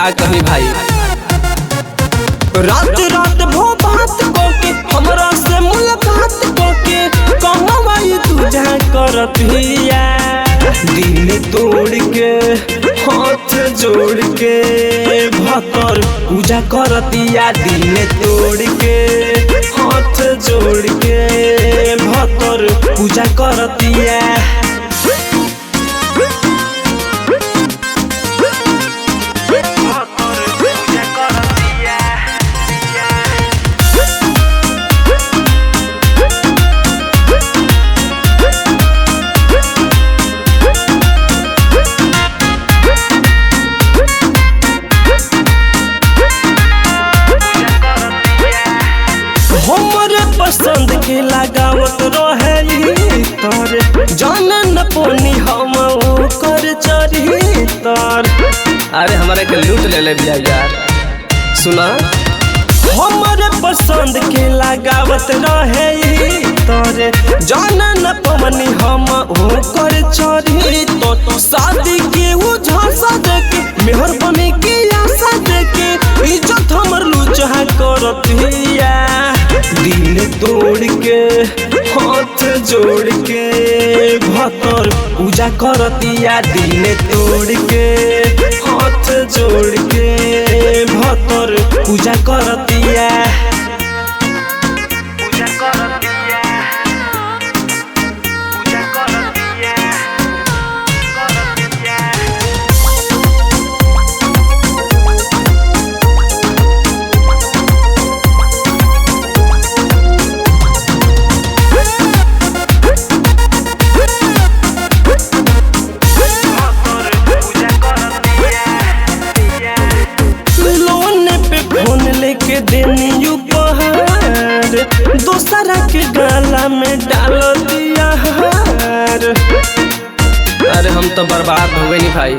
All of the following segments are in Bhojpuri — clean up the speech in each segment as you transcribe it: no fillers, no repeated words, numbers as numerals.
का कही भाई। रात रात भो बात कोके हमरा से मुलाकात कोके कहवाई तुझा करत हिया। दिल तोड़ के हाथ जोड़ के भतर पूजा करतिया। दिल तोड़ के हाथ जोड़ के भतर पूजा करतिया। हमरे पसंद के लगावत रहे तर जान न पोनी हम कर चढ़ी तर। अरे हमारे के लूट ले ले बिया यार। सुना हमरे पसंद के लगावत रहे तर जान न पोनी हम कर चढ़ी तो। शादी के वो झांसा देके मेहर बने के आशा देके इज्जत हमर लूचा करत हिया। दिल तोड़ के हाथ जोड़ के भतर पूजा करतिया। दिल तोड़ के हाथ जोड़ के भतर पूजा करतिया। के देनी उपहार दूसरा के गला में डाल दिया हार। अरे हम तो बर्बाद हो गए नहीं भाई।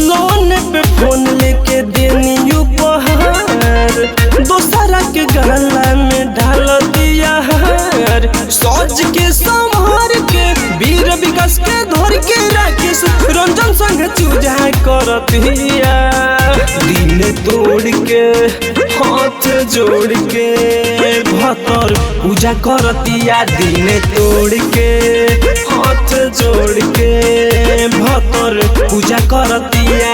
लोन पे फोन लेके देनी उपहार दूसरा के गला में डाल दिया हार। सोच के संभार के वीर विकास के धर के राकेश रंजन संग चूजा करत हिया। दिल तोड़ के हाथ जोड़ के भतर पूजा करतिया। दिल तोड़ के हाथ जोड़ के भतर पूजा करतिया।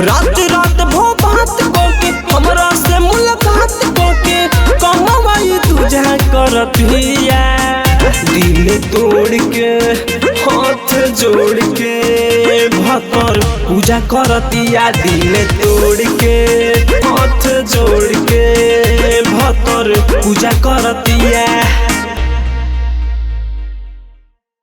रात रात भो बात कोके हमरा से मुलाकात कोके कहवाई तुझा करत हिया। दिल तोड़ के हाथ जोड़ के भतर पूजा करतिया। दिल तोड़ के हाथ जोड़ के भतर पूजा करतिया।